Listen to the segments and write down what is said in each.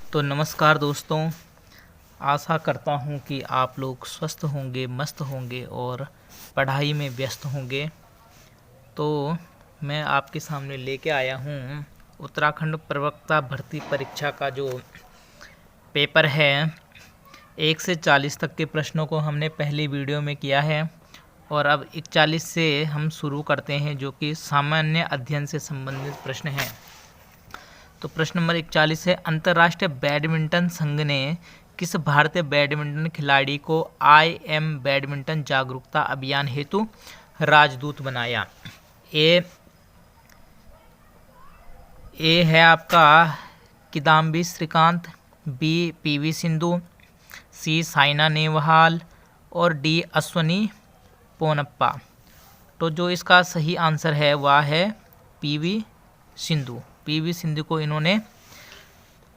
तो नमस्कार दोस्तों, आशा करता हूँ कि आप लोग स्वस्थ होंगे, मस्त होंगे और पढ़ाई में व्यस्त होंगे। तो मैं आपके सामने लेके आया हूँ उत्तराखंड प्रवक्ता भर्ती परीक्षा का जो पेपर है। 1 से 40 तक के प्रश्नों को हमने पहली वीडियो में किया है और अब 41 से हम शुरू करते हैं, जो कि सामान्य अध्ययन से संबंधित प्रश्न हैं। तो प्रश्न नंबर 41 है, अंतर्राष्ट्रीय बैडमिंटन संघ ने किस भारतीय बैडमिंटन खिलाड़ी को IM बैडमिंटन जागरूकता अभियान हेतु राजदूत बनाया? ए है आपका किदाम्बी श्रीकांत, बी PV सिंधु, सी साइना नेहवाल और डी अश्विनी पोनप्पा। तो जो इसका सही आंसर है वह है PV सिंधु। PV सिंधु को इन्होंने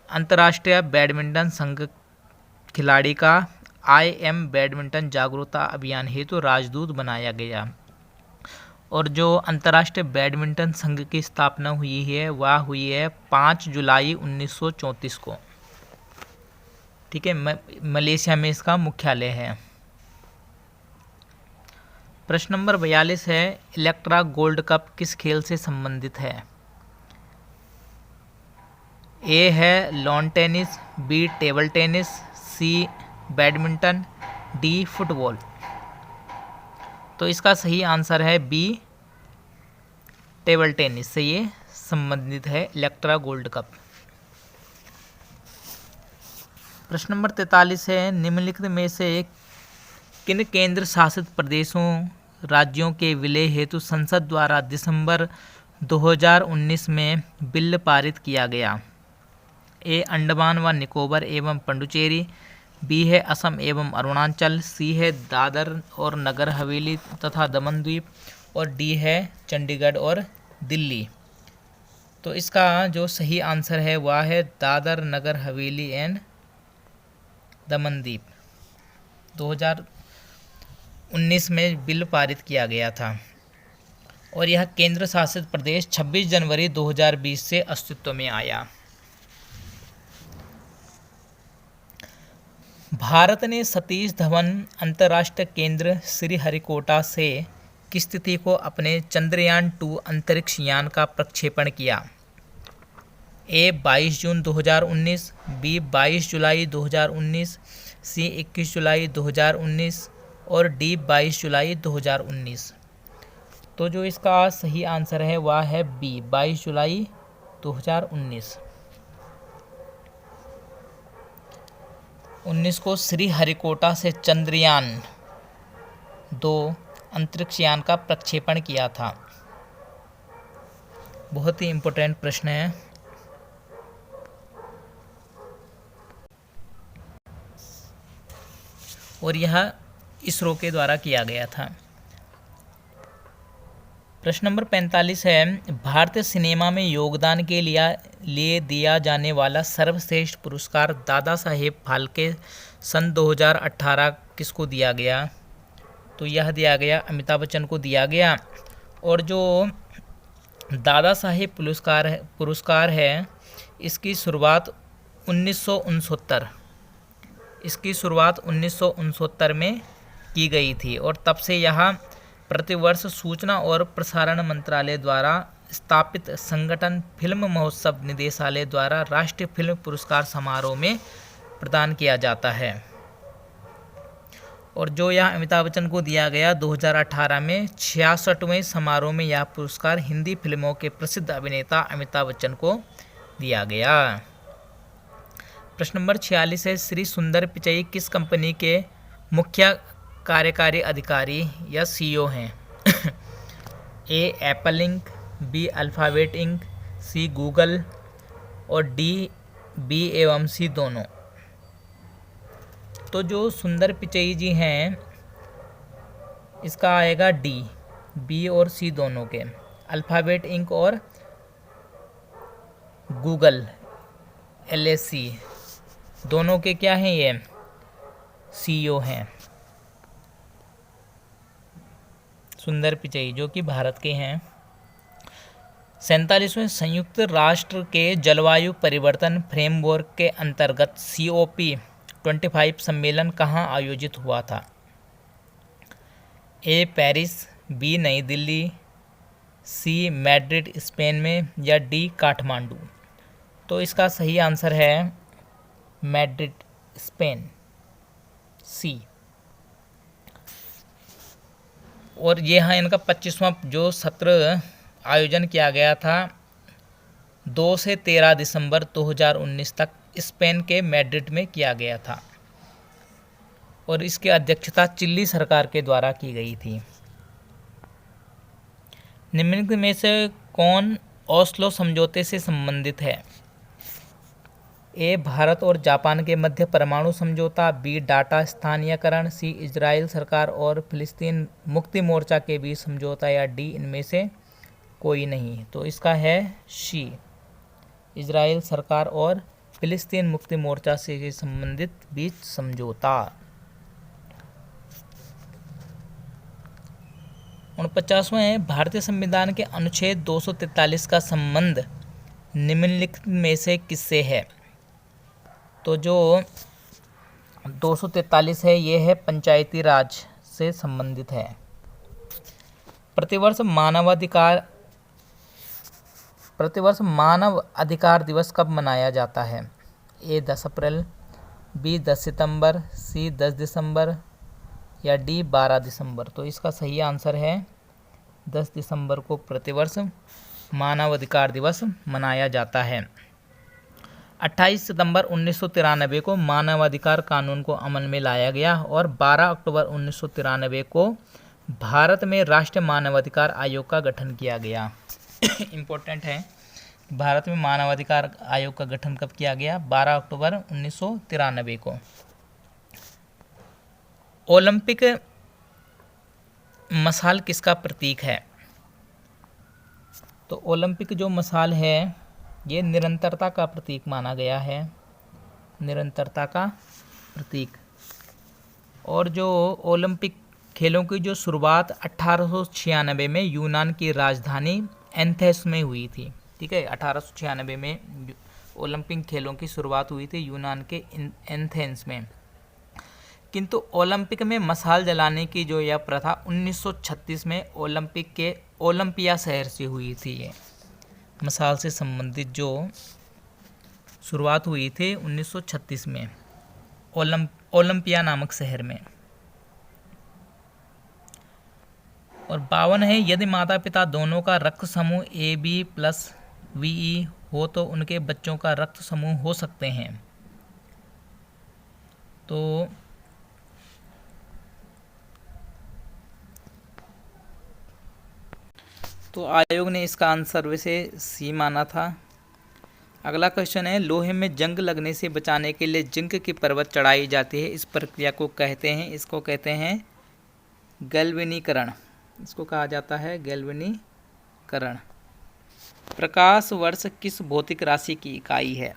अंतर्राष्ट्रीय बैडमिंटन संघ खिलाड़ी का IM बैडमिंटन जागरूकता अभियान हेतु राजदूत बनाया गया। और जो अंतर्राष्ट्रीय बैडमिंटन संघ की स्थापना हुई है वह हुई है 5 जुलाई 1934 को। ठीक है, मलेशिया में इसका मुख्यालय है। प्रश्न नंबर 42 है, इलेक्ट्रा गोल्ड कप किस खेल से संबंधित है? ए है lawn tennis, B table tennis, C badminton, D football. तो इसका सही आंसर है बी टेबल टेनिस से ये संबंधित है इलेक्ट्रा गोल्ड कप। प्रश्न नंबर 43 है, निम्नलिखित में से किन केंद्र शासित प्रदेशों राज्यों के विलय हेतु संसद द्वारा दिसंबर 2019 में बिल पारित किया गया? ए अंडमान व निकोबार एवं पुडुचेरी, बी है असम एवं अरुणाचल, सी है दादर और नगर हवेली तथा दमन द्वीप और डी है चंडीगढ़ और दिल्ली। तो इसका जो सही आंसर है वह है दादर नगर हवेली एंड दमन द्वीप। 2019 में बिल पारित किया गया था और यह केंद्र शासित प्रदेश 26 जनवरी 2020 से अस्तित्व में आया। भारत ने सतीश धवन अंतर्राष्ट्रीय केंद्र श्रीहरिकोटा से किस तिथि को अपने चंद्रयान-2 अंतरिक्ष यान का प्रक्षेपण किया? ए 22 जून 2019, बी 22 जुलाई 2019, सी 21 जुलाई 2019 और डी 22 जुलाई 2019। तो जो इसका सही आंसर है वह है बी 22 जुलाई 2019। 19 को श्रीहरिकोटा से चंद्रयान-2 अंतरिक्ष यान का प्रक्षेपण किया था। बहुत ही इम्पोर्टेंट प्रश्न है। और यह इसरो के द्वारा किया गया था। प्रश्न नंबर 45 है, भारतीय सिनेमा में योगदान के लिए दिया जाने वाला सर्वश्रेष्ठ पुरस्कार दादा साहेब फाल्के सन 2018 किसको दिया गया? तो यह दिया गया अमिताभ बच्चन को दिया गया। और जो दादा साहेब पुरस्कार है इसकी शुरुआत 1969 में की गई थी और तब से यह प्रतिवर्ष सूचना और प्रसारण मंत्रालय द्वारा स्थापित संगठन फिल्म महोत्सव निदेशालय द्वारा राष्ट्रीय फिल्म पुरस्कार समारोह में प्रदान किया जाता है। और जो यह अमिताभ बच्चन को दिया गया 2018 में 66वें समारोह में यह पुरस्कार हिंदी फिल्मों के प्रसिद्ध अभिनेता अमिताभ बच्चन को दिया गया। प्रश्न नंबर 46 है, श्री सुंदर पिचई किस कंपनी के मुख्य कार्यकारी अधिकारी या CEO हैं? A Apple Inc, B Alphabet Inc, C Google और डी बी एवं सी दोनों। तो जो सुंदर पिचई जी हैं इसका आएगा डी, बी और सी दोनों के। अल्फ़ाबेट इंक और गूगल LSC दोनों के क्या हैं? ये CEO हैं। सुंदर पिचई जो कि भारत के हैं। 47वें संयुक्त राष्ट्र के जलवायु परिवर्तन फ्रेमवर्क के अंतर्गत COP25 सम्मेलन कहाँ आयोजित हुआ था? ए पेरिस, बी नई दिल्ली, सी मैड्रिड स्पेन में, या डी काठमांडू। तो इसका सही आंसर है मैड्रिड स्पेन, सी। और ये हाँ इनका 25वां जो सत्र आयोजन किया गया था 2 से 13 दिसंबर 2019 तक स्पेन के मैड्रिड में किया गया था और इसकी अध्यक्षता चिली सरकार के द्वारा की गई थी। निम्नलिखित में से कौन ओस्लो समझौते से संबंधित है? ए भारत और जापान के मध्य परमाणु समझौता, बी डाटा स्थानीयकरण, सी इजराइल सरकार और फिलिस्तीन मुक्ति मोर्चा के बीच समझौता, या डी इनमें से कोई नहीं। तो इसका है सी, इजराइल सरकार और फिलिस्तीन मुक्ति मोर्चा से संबंधित बीच समझौता। 49वां है, भारतीय संविधान के अनुच्छेद 243 का संबंध निम्नलिखित में से किससे है? तो जो 243 है ये है पंचायती राज से संबंधित है। प्रतिवर्ष मानव अधिकार दिवस कब मनाया जाता है? ए 10 अप्रैल, बी 10 सितंबर, सी 10 दिसंबर, या डी 12 दिसंबर। तो इसका सही आंसर है 10 दिसंबर को प्रतिवर्ष मानव अधिकार दिवस मनाया जाता है। 28 सितंबर 1993 को मानवाधिकार कानून को अमल में लाया गया और 12 अक्टूबर 1993 को भारत में राष्ट्रीय मानवाधिकार आयोग का गठन किया गया। इम्पोर्टेंट है, भारत में मानवाधिकार आयोग का गठन कब किया गया? 12 अक्टूबर 1993 को। ओलंपिक मशाल किसका प्रतीक है? तो ओलंपिक जो मशाल है ये निरंतरता का प्रतीक माना गया है, निरंतरता का प्रतीक। और जो ओलंपिक खेलों की जो शुरुआत 1896 में यूनान की राजधानी एथेंस में हुई थी। ठीक है, 1896 में ओलंपिक खेलों की शुरुआत हुई थी यूनान के एथेंस में। किंतु ओलंपिक में मशाल जलाने की जो यह प्रथा 1936 में ओलंपिक के ओलंपिया शहर से हुई थी। ये मशाल से संबंधित जो शुरुआत हुई थी 1936 में ओलंपिया नामक शहर में। और 52 है, यदि माता पिता दोनों का रक्त समूह AB+VE हो तो उनके बच्चों का रक्त समूह हो सकते हैं। तो आयोग ने इसका आंसर वैसे सी माना था। अगला क्वेश्चन है, लोहे में जंग लगने से बचाने के लिए जिंक की परत चढ़ाई जाती है, इस प्रक्रिया को कहते हैं, इसको कहते हैं गैल्वेनीकरण। इसको कहा जाता है गैल्वेनीकरण। प्रकाश वर्ष किस भौतिक राशि की इकाई है?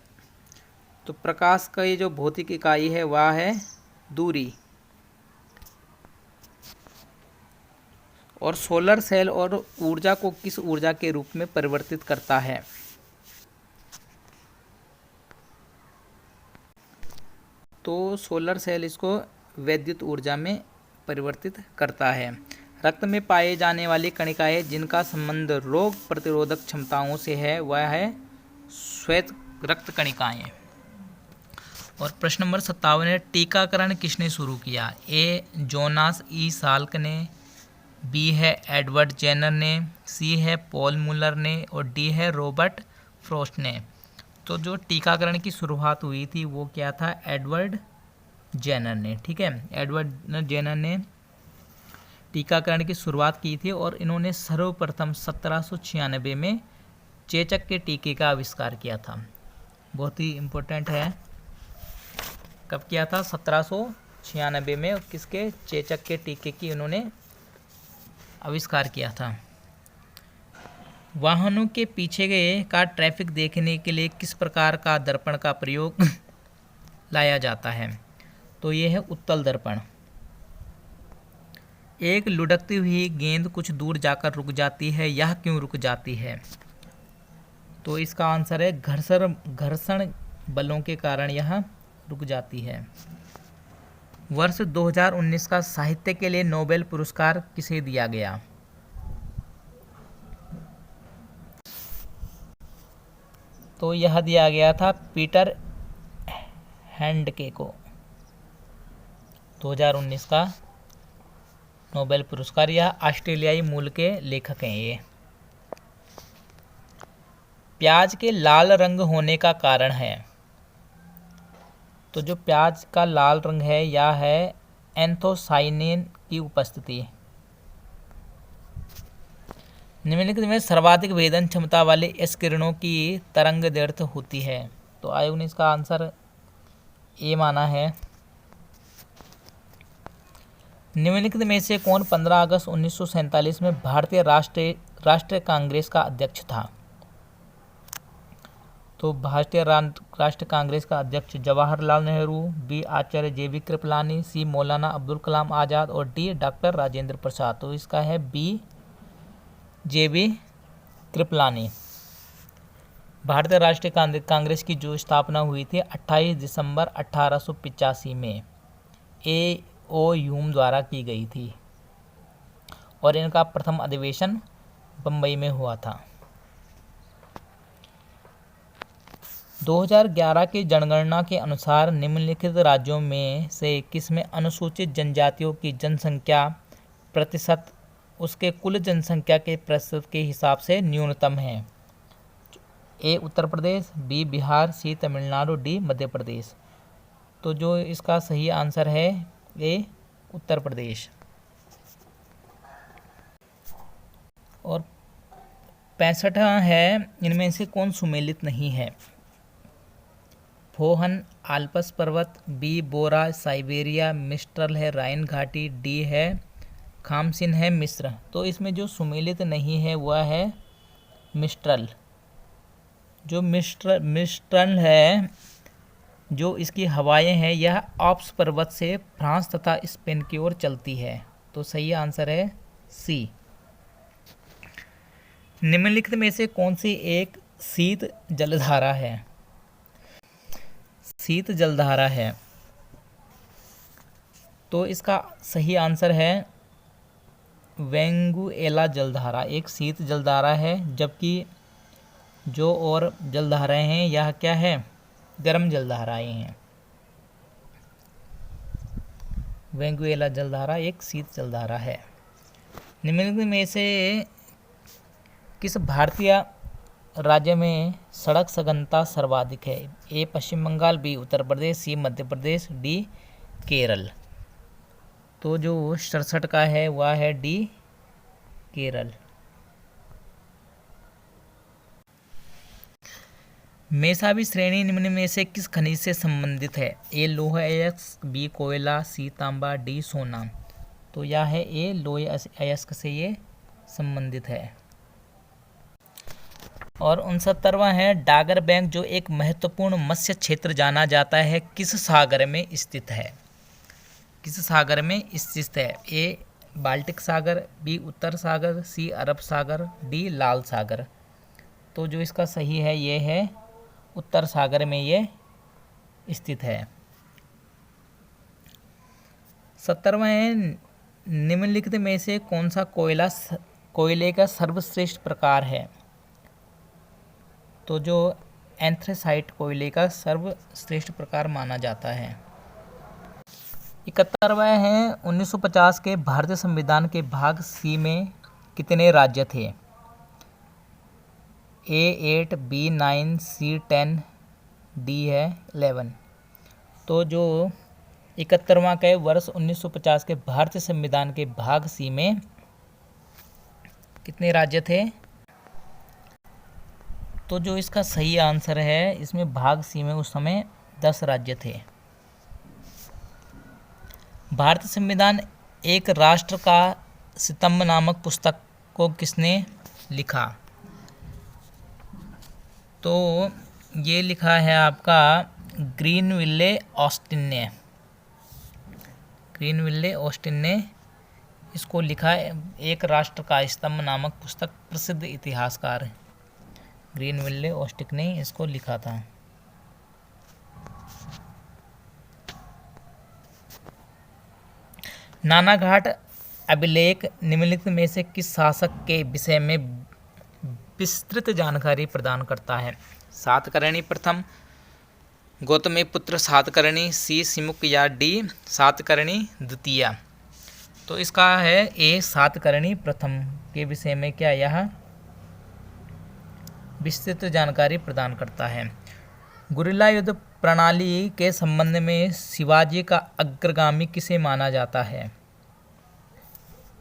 तो प्रकाश का ये जो भौतिक इकाई है वह है दूरी। और सोलर सेल और ऊर्जा को किस ऊर्जा के रूप में परिवर्तित करता है? तो सोलर सेल इसको वैद्युत ऊर्जा में परिवर्तित करता है। रक्त में पाए जाने वाली कणिकाएं जिनका संबंध रोग प्रतिरोधक क्षमताओं से है वह है श्वेत रक्त कणिकाएं। और प्रश्न नंबर 57 है, टीकाकरण किसने शुरू किया? ए जोनास ई साल्क ने, बी है एडवर्ड जेनर ने, सी है पॉल मुलर ने, और डी है रॉबर्ट फ्रॉस्ट ने। तो जो टीकाकरण की शुरुआत हुई थी वो क्या था? एडवर्ड जेनर ने। ठीक है, एडवर्ड जेनर ने टीकाकरण की शुरुआत की थी और इन्होंने सर्वप्रथम 1796 में चेचक के टीके का आविष्कार किया था। बहुत ही इम्पोर्टेंट है, कब किया था? 1796 में। किसके? चेचक के टीके की इन्होंने आविष्कार किया था। वाहनों के पीछे का ट्रैफिक देखने के लिए किस प्रकार का दर्पण का प्रयोग लाया जाता है? तो ये है उत्तल दर्पण। एक लुढ़कती हुई गेंद कुछ दूर जाकर रुक जाती है, यह क्यों रुक जाती है? तो इसका आंसर है घर्षण बलों के कारण यह रुक जाती है। वर्ष 2019 का साहित्य के लिए नोबेल पुरस्कार किसे दिया गया? तो यह दिया गया था पीटर हैंडके को। 2019 का नोबेल पुरस्कार, यह ऑस्ट्रेलियाई मूल के लेखक हैं ये। प्याज के लाल रंग होने का कारण है? तो जो प्याज का लाल रंग है यह है एंथोसाइनिन की उपस्थिति। निम्नलिखित में सर्वाधिक भेदन क्षमता वाले एस किरणों की तरंगदैर्घ्य होती है? तो आयोग ने इसका आंसर ए माना है। निम्नलिखित में से कौन 15 अगस्त 1947 में भारतीय राष्ट्रीय कांग्रेस का अध्यक्ष था? तो भारतीय राष्ट्रीय कांग्रेस का अध्यक्ष जवाहरलाल नेहरू, बी आचार्य JB कृपलानी, सी मौलाना अब्दुल कलाम आज़ाद और डी डॉक्टर राजेंद्र प्रसाद। तो इसका है बी JB कृपलानी। भारतीय राष्ट्रीय कांग्रेस की जो स्थापना हुई थी 28 दिसंबर 1885 में A.O. ह्यूम द्वारा की गई थी और इनका प्रथम अधिवेशन बम्बई में हुआ था। 2011 की जनगणना के अनुसार निम्नलिखित राज्यों में से किसमें अनुसूचित जनजातियों की जनसंख्या प्रतिशत उसके कुल जनसंख्या के प्रतिशत के हिसाब से न्यूनतम है? ए उत्तर प्रदेश, बी बिहार, सी तमिलनाडु, डी मध्य प्रदेश। तो जो इसका सही आंसर है ए उत्तर प्रदेश। और 65वां है, इनमें से कौन सुमेलित नहीं है? फोहन आल्प्स पर्वत, बी बोरा साइबेरिया, मिस्ट्रल है राइन घाटी, डी है खामसिन है मिस्र। तो इसमें जो सुमेलित नहीं है वह है मिस्ट्रल। जो मिस्ट्रल है, जो इसकी हवाएं हैं यह आल्प्स पर्वत से फ्रांस तथा स्पेन की ओर चलती है। तो सही आंसर है सी। निम्नलिखित में से कौन सी एक शीत जलधारा है? शीत जलधारा है। तो इसका सही आंसर है वेंगुएला जलधारा एक शीत जलधारा है, जबकि जो और जलधाराएं हैं यह क्या है? गर्म जलधाराएं हैं। वेंगुएला जलधारा एक शीत जलधारा है। निम्नलिखित में से किस भारतीय राज्य में सड़क सघनता सर्वाधिक है? ए पश्चिम बंगाल, बी उत्तर प्रदेश, सी मध्य प्रदेश, डी केरल। तो जो 67 का है वह है डी केरल। मेसाबी श्रेणी निम्न में से किस खनिज से संबंधित है? ए लोह अयस्क, बी कोयला, सी तांबा, डी सोना। तो यह है ए लोह अयस्क से ये संबंधित है। और 69वां है, डागर बैंक जो एक महत्वपूर्ण मत्स्य क्षेत्र जाना जाता है किस सागर में स्थित है? किस सागर में स्थित है? ए बाल्टिक सागर, बी उत्तर सागर, सी अरब सागर, डी लाल सागर। तो जो इसका सही है ये है उत्तर सागर में ये स्थित है। 70वां है, निम्नलिखित में से कौन सा कोयले का सर्वश्रेष्ठ प्रकार है? तो जो एंथ्रेसाइट कोयले का सर्वश्रेष्ठ प्रकार माना जाता है। 71वां है, 1950 के भारतीय संविधान के भाग सी में कितने राज्य थे? ए 8, बी 9, सी 10, डी है 11। तो जो 71वां का वर्ष 1950 के भारतीय संविधान के भाग सी में कितने राज्य थे? तो जो इसका सही आंसर है इसमें भाग सी में उस समय 10 राज्य थे। भारतीय संविधान एक राष्ट्र का स्तंभ नामक पुस्तक को किसने लिखा? तो ये लिखा है आपका ग्रीनविले ऑस्टिन ने। ग्रीनविले ऑस्टिन ने इसको लिखा है। एक राष्ट्र का स्तंभ नामक पुस्तक प्रसिद्ध इतिहासकार ग्रीनविले ओस्टिक ने इसको लिखा था। नानाघाट अभिलेख निम्नलिखित में से किस शासक के विषय में विस्तृत जानकारी प्रदान करता है? सातकर्णी प्रथम, गौतमीपुत्र सातकर्णी, सी सिमुक या डी सातकर्णी द्वितीय? तो इसका है ए सातकर्णी प्रथम के विषय में क्या यह विस्तृत जानकारी प्रदान करता है। गुरिल्ला युद्ध प्रणाली के संबंध में शिवाजी का अग्रगामी किसे माना जाता है?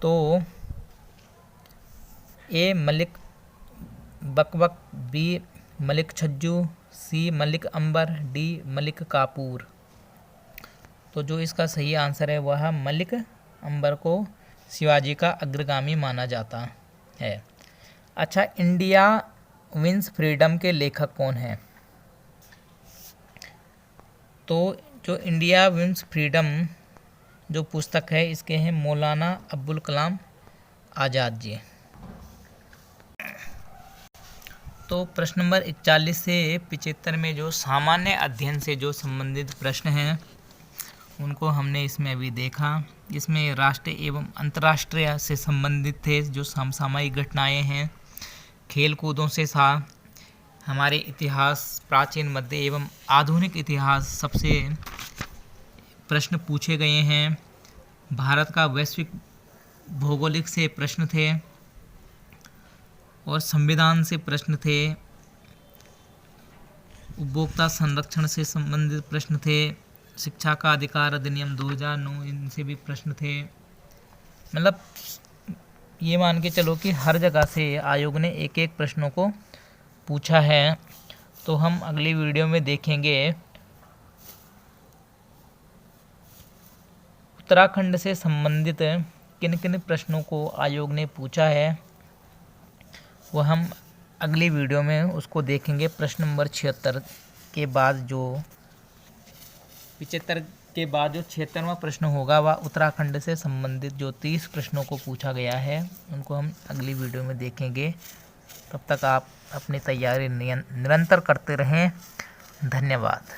तो ए मलिक बकबक, बी मलिक छज्जू, सी मलिक अंबर, डी मलिक काफूर? तो जो इसका सही आंसर है वह मलिक अंबर को शिवाजी का अग्रगामी माना जाता है। अच्छा, इंडिया विंस फ्रीडम के लेखक कौन हैं? तो जो इंडिया विंस फ्रीडम जो पुस्तक है इसके हैं मौलाना अब्दुल कलाम आज़ाद जी। तो प्रश्न नंबर 41 से 75 में जो सामान्य अध्ययन से जो संबंधित प्रश्न हैं उनको हमने इसमें अभी देखा। इसमें राष्ट्रीय एवं अंतर्राष्ट्रीय से संबंधित थे जो समसामयिक घटनाएं हैं, खेल कूदों से हमारे इतिहास, प्राचीन, मध्य एवं आधुनिक इतिहास सबसे प्रश्न पूछे गए हैं। भारत का वैश्विक भौगोलिक से प्रश्न थे और संविधान से प्रश्न थे। उपभोक्ता संरक्षण से संबंधित प्रश्न थे। शिक्षा का अधिकार अधिनियम 2009 इनसे भी प्रश्न थे। मतलब ये मान के चलो कि हर जगह से आयोग ने एक एक प्रश्नों को पूछा है। तो हम अगली वीडियो में देखेंगे उत्तराखंड से संबंधित किन किन प्रश्नों को आयोग ने पूछा है, वह हम अगली वीडियो में उसको देखेंगे। प्रश्न नंबर 76 के बाद जो 75 के बाद जो 76वां प्रश्न होगा वह उत्तराखंड से संबंधित जो 30 प्रश्नों को पूछा गया है उनको हम अगली वीडियो में देखेंगे। तब तक आप अपनी तैयारी निरंतर करते रहें। धन्यवाद।